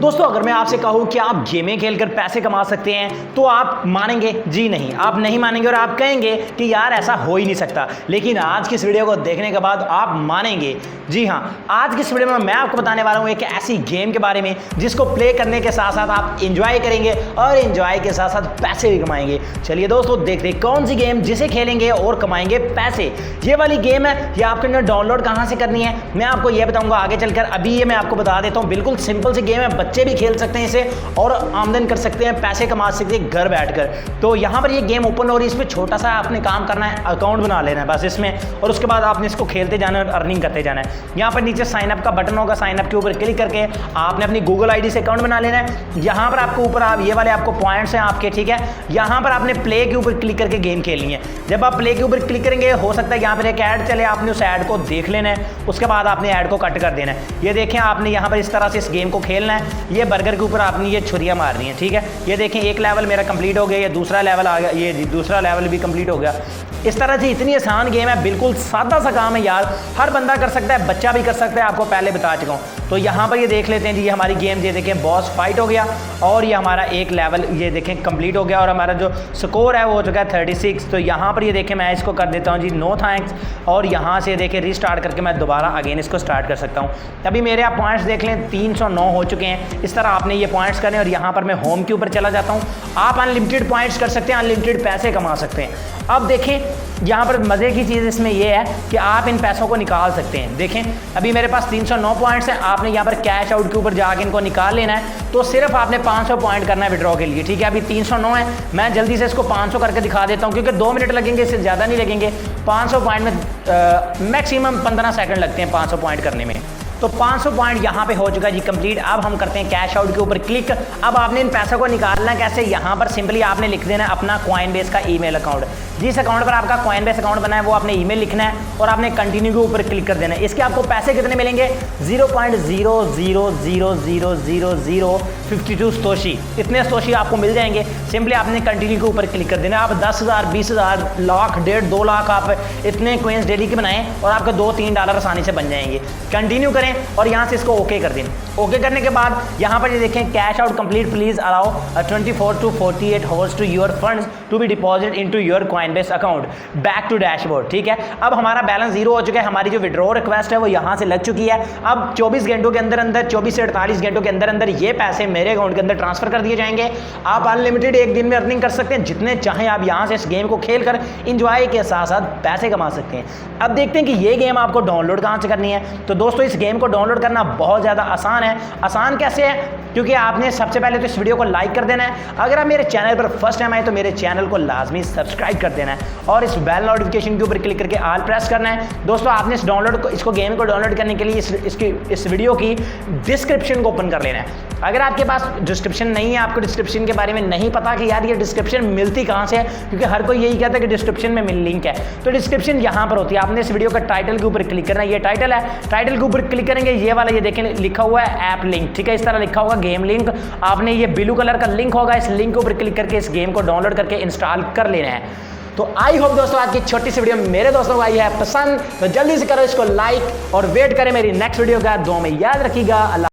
दोस्तों अगर मैं आपसे कहूं कि आप गेमें खेलकर पैसे कमा सकते हैं तो आप मानेंगे? जी नहीं, आप नहीं मानेंगे और आप कहेंगे कि यार ऐसा हो ही नहीं सकता। लेकिन आज की इस वीडियो को देखने के बाद आप मानेंगे। जी हां, आज की इस वीडियो में मैं आपको बताने वाला हूं एक ऐसी गेम के बारे में जिसको प्ले करने के साथ साथ आप एंजॉय करेंगे और एंजॉय के साथ साथ पैसे भी कमाएंगे। चलिए दोस्तों देखते हैं कौन सी गेम जिसे खेलेंगे और कमाएंगे पैसे। ये वाली गेम है, ये आपके अंदर डाउनलोड कहां से करनी है मैं आपको ये बताऊंगा आगे चलकर। अभी ये मैं आपको बता देता हूं, बिल्कुल सिंपल सी गेम है, बच्चे भी खेल सकते हैं इसे और आमदन कर सकते हैं, पैसे कमा सकते हैं घर बैठकर। तो यहाँ पर ये गेम ओपन हो रही है, इसमें छोटा सा आपने काम करना है, अकाउंट बना लेना है बस इसमें, और उसके बाद आपने इसको खेलते जाना है और अर्निंग करते जाना है। यहाँ पर नीचे साइन अप का बटन होगा, साइन अप के ऊपर क्लिक करके आपने अपनी गूगल आईडी से अकाउंट बना लेना है। यहाँ पर आपको ऊपर आप ये वाले आपको पॉइंट्स हैं आपके, ठीक है। यहाँ पर आपने प्ले के ऊपर क्लिक करके गेम खेलनी है। जब आप प्ले के ऊपर क्लिक करेंगे हो सकता है यहाँ पर एक ऐड चले, आपने उस ऐड को देख लेना है, उसके बाद आपने ऐड को कट कर देना है। ये देखें आपने यहाँ पर इस तरह से इस गेम को खेलना है। ये बर्गर के ऊपर आपने ये छुरियाँ मारनी है, ठीक है। ये देखें एक लेवल मेरा कंप्लीट हो गया, ये दूसरा लेवल आ गया, ये दूसरा लेवल भी कंप्लीट हो गया। इस तरह से इतनी आसान गेम है, बिल्कुल सादा सा काम है यार, हर बंदा कर सकता है, बच्चा भी कर सकता है, आपको पहले बता चुका हूँ। तो यहाँ पर ये देख लेते हैं जी, ये हमारी गेम ये देखें बॉस फाइट हो गया और ये हमारा एक लेवल ये देखें कंप्लीट हो गया और हमारा जो स्कोर है वो हो चुका है 36। तो यहाँ पर ये देखें मैं इसको कर देता हूँ जी नो थैंक्स, और यहाँ से देखें रीस्टार्ट करके मैं दोबारा अगेन इसको स्टार्ट कर सकता हूँ। अभी मेरे आप पॉइंट्स देख लें 309 हो चुके हैं। इस तरह आपने ये पॉइंट्स करने और यहाँ पर मैं होम के ऊपर चला जाता हूँ। आप अनलिमिटेड पॉइंट्स कर सकते हैं, अनलिमिटेड पैसे कमा सकते हैं। अब देखें यहाँ पर मज़े की चीज़ इसमें यह है कि आप इन पैसों को निकाल सकते हैं। देखें अभी मेरे पास 309 पॉइंट्स हैं, आपने यहाँ पर कैश आउट के ऊपर जाके इनको निकाल लेना है। तो सिर्फ आपने 500 पॉइंट करना है विड्रॉ के लिए, ठीक है। अभी 309 है, मैं जल्दी से इसको 500 करके दिखा देता हूँ क्योंकि 2 मिनट लगेंगे, इससे ज़्यादा नहीं लगेंगे। 500 पॉइंट में मैक्सिमम 15 सेकंड लगते हैं 500 पॉइंट करने में। तो 500 पॉइंट यहाँ पे हो चुका है जी कंप्लीट। अब हम करते हैं कैश आउट के ऊपर क्लिक। अब आपने इन पैसों को निकालना कैसे, यहाँ पर सिंपली आपने लिख देना है अपना कॉइनबेस का ईमेल अकाउंट। जिस अकाउंट पर आपका कॉइनबेस अकाउंट बना है वो आपने ईमेल लिखना है और आपने कंटिन्यू के ऊपर क्लिक कर देना है। इसके आपको पैसे कितने मिलेंगे? 0.00000052 सतोशी, इतने सतोशी आपको मिल जाएंगे। सिंपली आपने कंटिन्यू के ऊपर क्लिक कर देना है। आप 10,000, 20,000, लाख, 1.5, 2 लाख आप इतने कोइंस डेली के बनाएं और आपके $2-3 आसानी से बन जाएंगे। कंटिन्यू करें और यहाँ से इसको ओके कर दें। ओके करने के बाद यहाँ पर ये देखें cash out complete, please allow 24 to 48 hours to your funds to be deposited into your Coinbase account back to dashboard, ठीक है। अब हमारा बैलेंस 0 हो चुका है, हमारी जो विड्रॉ रिक्वेस्ट है वो यहाँ से लग चुकी है। अब 24 घंटों के अंदर अंदर 24 से 48 घंटों के अंदर अंदर ये पैसे मेरे अकाउंट के अंदर ट्रांसफर कर दिए जाएंगे। आप अनलिमिटेड एक दिन में अर्निंग कर सकते हैं, जितने चाहें आप यहाँ से इस गेम को खेल कर इंजॉय के साथ साथ पैसे कमा सकते हैं। अब देखते हैं कि ये गेम आपको डाउनलोड कहाँ से करनी है। तो दोस्तों इस गेम को डाउनलोड करना बहुत ज़्यादा आसान है। आसान कैसे है? क्योंकि आपने सबसे पहले तो इस वीडियो को लाइक कर देना है। अगर आप मेरे चैनल पर फर्स्ट टाइम आए तो मेरे चैनल को लाजमी सब्सक्राइब कर देना है और इस बेल नोटिफिकेशन के ऊपर क्लिक करके ऑल प्रेस करना है। दोस्तों आपने इसको गेम को डाउनलोड करने के लिए इस वीडियो की डिस्क्रिप्शन को ओपन कर लेना है। अगर आपके पास डिस्क्रिप्शन नहीं है, आपको डिस्क्रिप्शन के बारे में नहीं पता कि यार ये डिस्क्रिप्शन मिलती कहाँ से है, क्योंकि हर कोई यही कहता है कि डिस्क्रिप्शन में लिंक है, तो डिस्क्रिप्शन यहाँ पर होती है। आपने इस वीडियो का टाइटल के ऊपर क्लिक करना है, ये टाइटल है, टाइटल के ऊपर क्लिक करेंगे, ये वाला ये देखें लिखा हुआ है ऐप लिंक, ठीक है। इस तरह लिखा होगा गेम लिंक, आपने ये ब्लू कलर का लिंक होगा, इस लिंक के ऊपर क्लिक करके इस गेम को डाउनलोड करके इंस्टॉल कर लेना है। तो आई होप दोस्तों आज की छोटी सी वीडियो मेरे दोस्तों को आई है पसंद, तो जल्दी से करो इसको लाइक और वेट करें मेरी नेक्स्ट वीडियो का। दुआ में याद रखिएगा। अल्लाह।